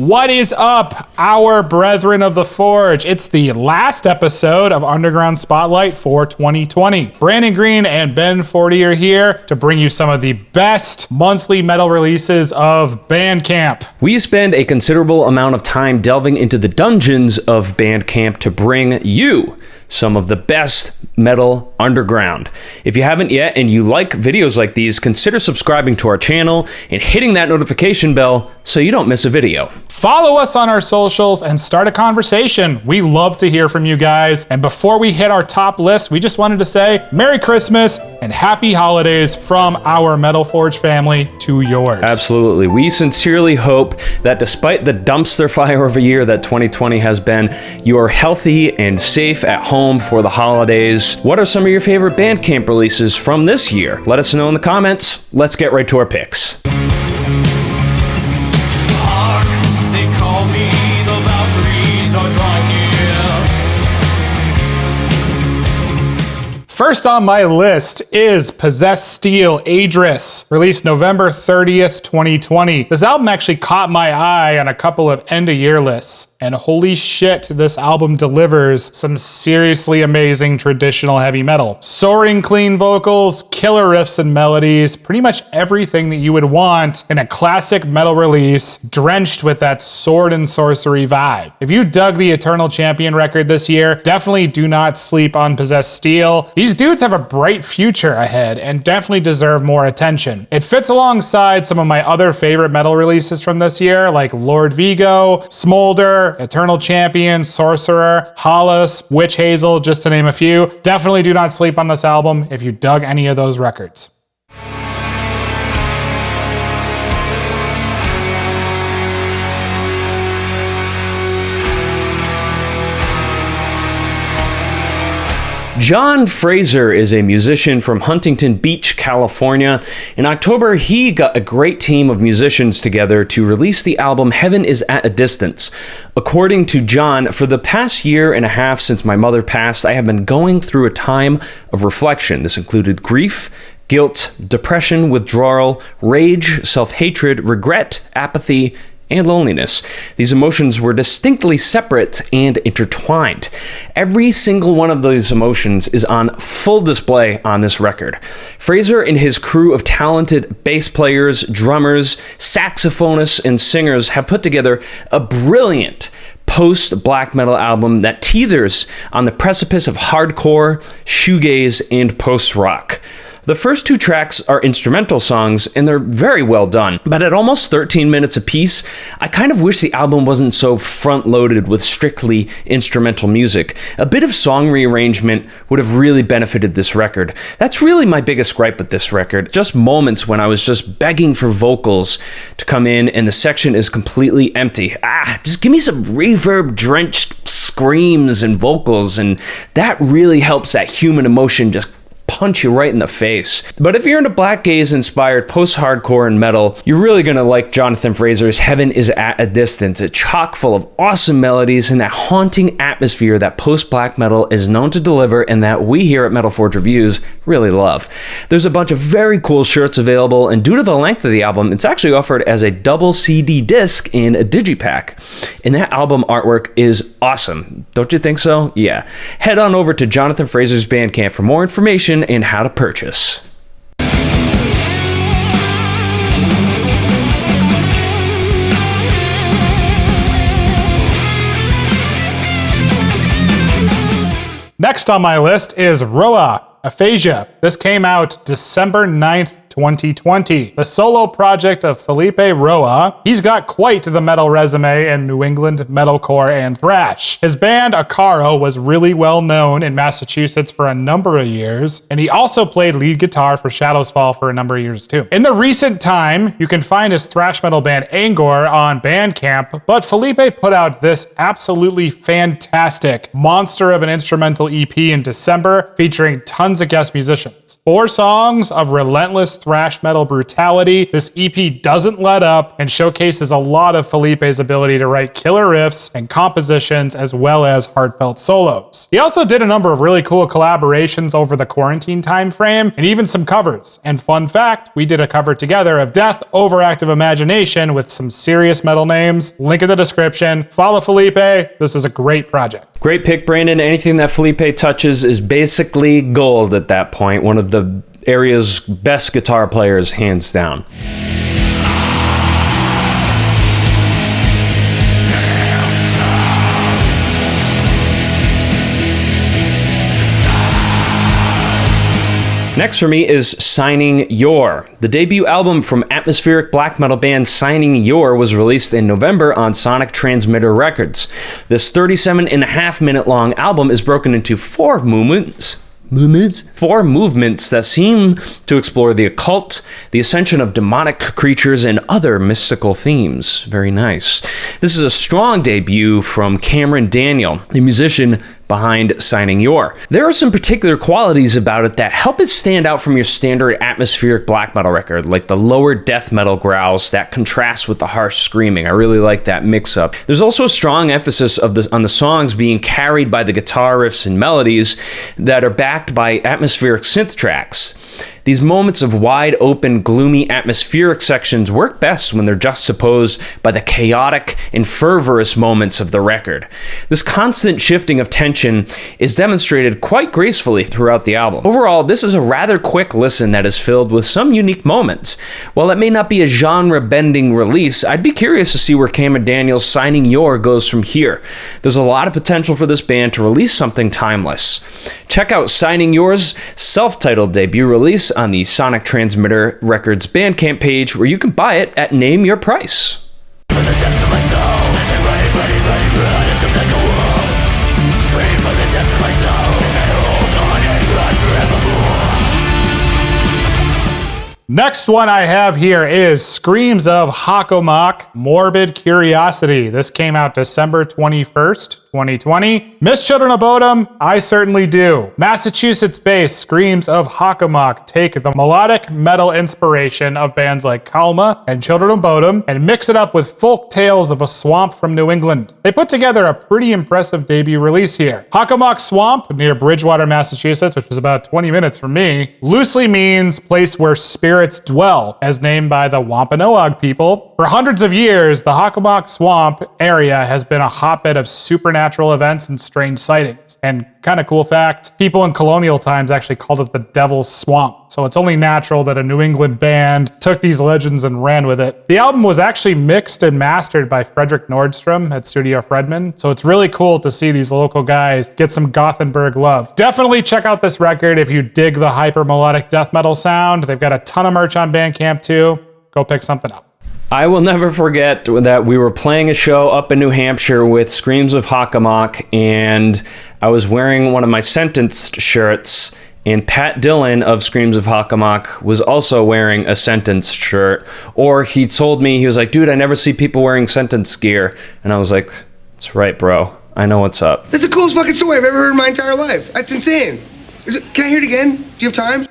What is up, our brethren of the Forge? It's the last episode of Underground Spotlight for 2020. Brandon Green and Ben Forty are here to bring you some of the best monthly metal releases of Bandcamp. We spend a considerable amount of time delving into the dungeons of Bandcamp to bring you some of the best metal underground. If you haven't yet and you like videos like these, consider subscribing to our channel and hitting that notification bell so you don't miss a video. Follow us on our socials and start a conversation. We love to hear from you guys. And before we hit our top list, we just wanted to say Merry Christmas and Happy Holidays from our Metal Forge family to yours. Absolutely. We sincerely hope that despite the dumpster fire of a year that 2020 has been, you are healthy and safe at home for the holidays. What are some of your favorite Bandcamp releases from this year? Let us know in the comments. Let's get right to our picks. First on my list is Possessed Steel Aedris, released November 30th, 2020. This album actually caught my eye on a couple of end-of-year lists, and holy shit, this album delivers some seriously amazing traditional heavy metal. Soaring clean vocals, killer riffs and melodies, pretty much everything that you would want in a classic metal release, drenched with that sword and sorcery vibe. If you dug the Eternal Champion record this year, definitely do not sleep on Possessed Steel. These dudes have a bright future ahead and definitely deserve more attention. It fits alongside some of my other favorite metal releases from this year, like Lord Vigo, Smolder, Eternal Champion, Sorcerer, Hollis, Witch Hazel, just to name a few. Definitely do not sleep on this album if you dug any of those records. John Fraser is a musician from Huntington Beach, California. In October, he got a great team of musicians together to release the album Heaven is at a Distance. According to John, for the past year and a half since my mother passed, I have been going through a time of reflection. This included grief, guilt, depression, withdrawal, rage, self-hatred, regret, apathy, and loneliness. These emotions were distinctly separate and intertwined. Every single one of those emotions is on full display on this record. Fraser and his crew of talented bass players, drummers, saxophonists, and singers have put together a brilliant post-black metal album that teeters on the precipice of hardcore, shoegaze, and post-rock. The first two tracks are instrumental songs, and they're very well done. But at almost 13 minutes apiece, I kind of wish the album wasn't so front-loaded with strictly instrumental music. A bit of song rearrangement would have really benefited this record. That's really my biggest gripe with this record. Just moments when I was just begging for vocals to come in, and the section is completely empty. Just give me some reverb-drenched screams and vocals, and that really helps that human emotion just punch you right in the face. But if you're into black gaze inspired post-hardcore and metal, you're really gonna like Jonathan Fraser's Heaven is at a Distance. It's chock full of awesome melodies and that haunting atmosphere that post-black metal is known to deliver and that we here at Metal Forge Reviews really love. There's a bunch of very cool shirts available, and due to the length of the album, it's actually offered as a double CD disc in a digipack. And that album artwork is awesome. Don't you think so? Yeah. Head on over to Jonathan Fraser's Bandcamp for more information and how to purchase. Next on my list is Roa, Aphasia. This came out December 9th, 2020. The solo project of Felipe Roa. He's got quite the metal resume in New England metalcore and thrash. His band Acaro was really well known in Massachusetts for a number of years, and he also played lead guitar for Shadows Fall for a number of years too. In the recent time, you can find his thrash metal band Angor on Bandcamp, but Felipe put out this absolutely fantastic monster of an instrumental EP in December featuring tons of guest musicians. 4 songs of relentless thrash thrash metal brutality. This EP doesn't let up and showcases a lot of Felipe's ability to write killer riffs and compositions as well as heartfelt solos. He also did a number of really cool collaborations over the quarantine time frame and even some covers. And fun fact, we did a cover together of Death, Overactive Imagination with some serious metal names. Link in the description. Follow Felipe. This is a great project. Great pick, Brandon. Anything that Felipe touches is basically gold at that point. One of the area's best guitar players, hands down. Next for me is Cyning Yor. The debut album from atmospheric black metal band Cyning Yor was released in November on Sonic Transmitter Records. This 37.5-minute long album is broken into four movements that seem to explore the occult, the ascension of demonic creatures, and other mystical themes. Very nice. This is a strong debut from Cameron Daniel, the musician behind Cyning Yor. There are some particular qualities about it that help it stand out from your standard atmospheric black metal record, like the lower death metal growls that contrast with the harsh screaming. I really like that mix-up. There's also a strong emphasis on the songs being carried by the guitar riffs and melodies that are backed by atmospheric synth tracks. These moments of wide open, gloomy, atmospheric sections work best when they're juxtaposed by the chaotic and fervorous moments of the record. This constant shifting of tension is demonstrated quite gracefully throughout the album. Overall, this is a rather quick listen that is filled with some unique moments. While it may not be a genre-bending release, I'd be curious to see where Cameron Daniel's Cyning Yor goes from here. There's a lot of potential for this band to release something timeless. Check out Cyning Yor's self-titled debut release on the Sonic Transmitter Records Bandcamp page, where you can buy it at name your price. Next one I have here is Screams of Hockomock, Morbid Curiosity. This came out December 21st, 2020. Miss Children of Bodom? I certainly do. Massachusetts-based Screams of Hockomock take the melodic metal inspiration of bands like Kalma and Children of Bodom and mix it up with folk tales of a swamp from New England. They put together a pretty impressive debut release here. Hockomock Swamp, near Bridgewater, Massachusetts, which is about 20 minutes from me, loosely means place where spirits dwell, as named by the Wampanoag people. For hundreds of years, the Hockomock Swamp area has been a hotbed of supernatural events and strange sightings. And kind of cool fact, people in colonial times actually called it the Devil's Swamp. So it's only natural that a New England band took these legends and ran with it. The album was actually mixed and mastered by Frederick Nordstrom at Studio Fredman. So it's really cool to see these local guys get some Gothenburg love. Definitely check out this record if you dig the hyper melodic death metal sound. They've got a ton of merch on Bandcamp too. Go pick something up. I will never forget that we were playing a show up in New Hampshire with Screams of Hockomock, and I was wearing one of my sentenced shirts, and Pat Dillon of Screams of Hockomock was also wearing a sentenced shirt. Or he told me, he was like, dude, I never see people wearing sentenced gear. And I was like, that's right, bro. I know what's up. That's the coolest fucking story I've ever heard in my entire life. That's insane. Can I hear it again? Do you have time?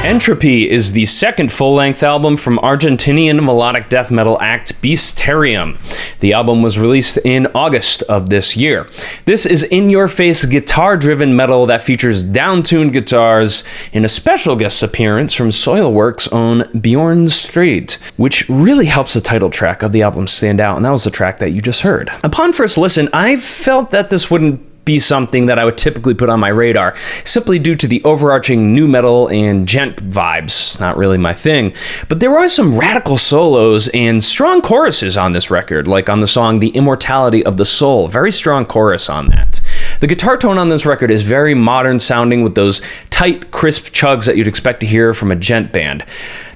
Entropy is the second full-length album from Argentinian melodic death metal act Beastarium. The album was released in August of this year. This is in-your-face guitar-driven metal that features down-tuned guitars and a special guest appearance from Soilwork's own Bjorn Street, which really helps the title track of the album stand out, and that was the track that you just heard. Upon first listen, I felt that this wouldn't be something that I would typically put on my radar, simply due to the overarching nu metal and gent vibes. Not really my thing. But there are some radical solos and strong choruses on this record, like on the song The Immortality of the Soul. Very strong chorus on that. The guitar tone on this record is very modern sounding with those tight, crisp chugs that you'd expect to hear from a gent band.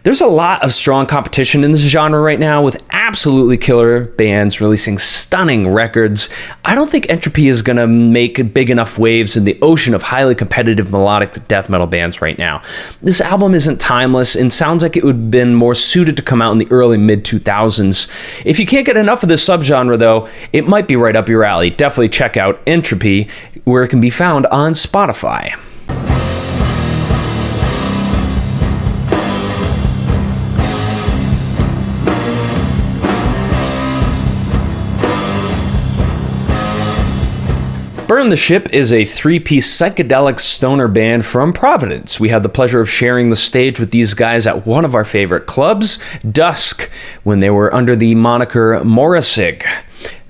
There's a lot of strong competition in this genre right now, with absolutely killer bands releasing stunning records. I don't think Entropy is going to make big enough waves in the ocean of highly competitive melodic death metal bands right now. This album isn't timeless and sounds like it would have been more suited to come out in the early mid-2000s. If you can't get enough of this subgenre, though, it might be right up your alley. Definitely check out Entropy, where it can be found on Spotify. Burn the Ship is a three-piece psychedelic stoner band from Providence. We had the pleasure of sharing the stage with these guys at one of our favorite clubs, Dusk, when they were under the moniker Morrissig.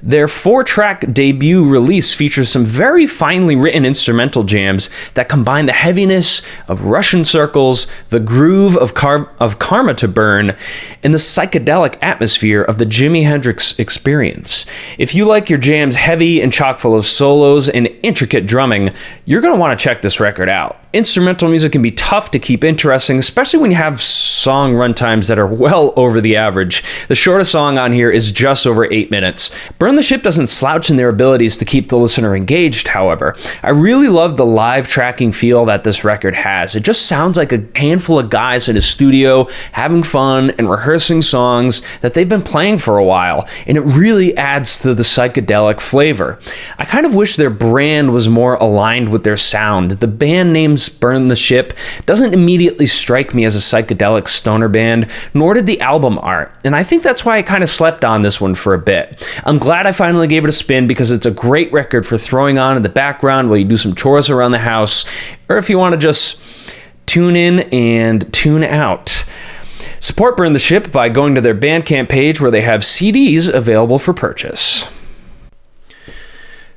Their 4-track debut release features some very finely written instrumental jams that combine the heaviness of Russian circles, the groove of Karma to Burn, and the psychedelic atmosphere of the Jimi Hendrix Experience. If you like your jams heavy and chock full of solos and intricate drumming, you're going to want to check this record out. Instrumental music can be tough to keep interesting, especially when you have song runtimes that are well over the average. The shortest song on here is just over 8 minutes. Burn the Ship doesn't slouch in their abilities to keep the listener engaged, however. I really love the live tracking feel that this record has. It just sounds like a handful of guys in a studio having fun and rehearsing songs that they've been playing for a while, and it really adds to the psychedelic flavor. I kind of wish their brand was more aligned with their sound. The band names Burn the Ship doesn't immediately strike me as a psychedelic stoner band, nor did the album art, and I think that's why I kind of slept on this one for a bit. I'm glad I finally gave it a spin because it's a great record for throwing on in the background while you do some chores around the house, or if you want to just tune in and tune out. Support Burn the Ship by going to their Bandcamp page where they have CDs available for purchase.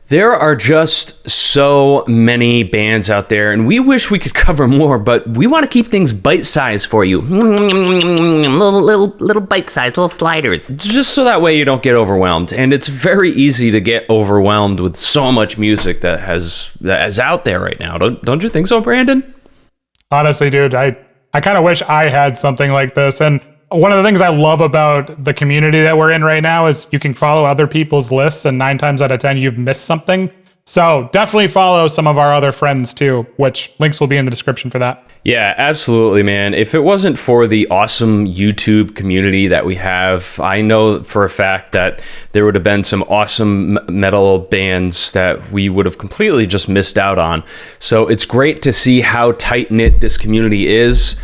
There are just so many bands out there, and we wish we could cover more, but we want to keep things bite-sized for you. Little bite-sized, little sliders. Just so that way you don't get overwhelmed. And it's very easy to get overwhelmed with so much music that is out there right now. Don't you think so, Brandon? Honestly, dude, I kind of wish I had something like this. And one of the things I love about the community that we're in right now is you can follow other people's lists, and 9 times out of 10, you've missed something. So definitely follow some of our other friends too, which links will be in the description for that. Yeah, absolutely, man. If it wasn't for the awesome YouTube community that we have, I know for a fact that there would have been some awesome metal bands that we would have completely just missed out on. So it's great to see how tight-knit this community is,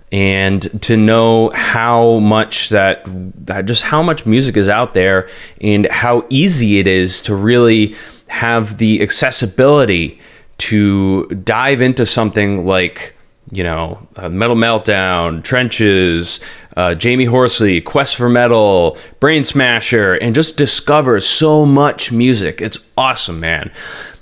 and to know how much just how much music is out there and how easy it is to really have the accessibility to dive into something like, Metal Meltdown, Trenches, Jamie Horsley, Quest for Metal, Brain Smasher, and just discover so much music. It's awesome, man.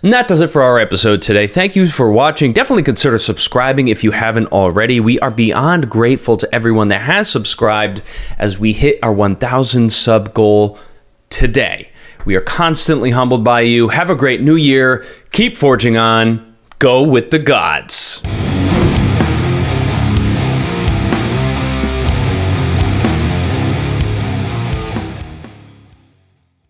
And that does it for our episode today. Thank you for watching. Definitely consider subscribing if you haven't already. We are beyond grateful to everyone that has subscribed as we hit our 1,000 sub goal today. We are constantly humbled by you. Have a great new year. Keep forging on. Go with the gods.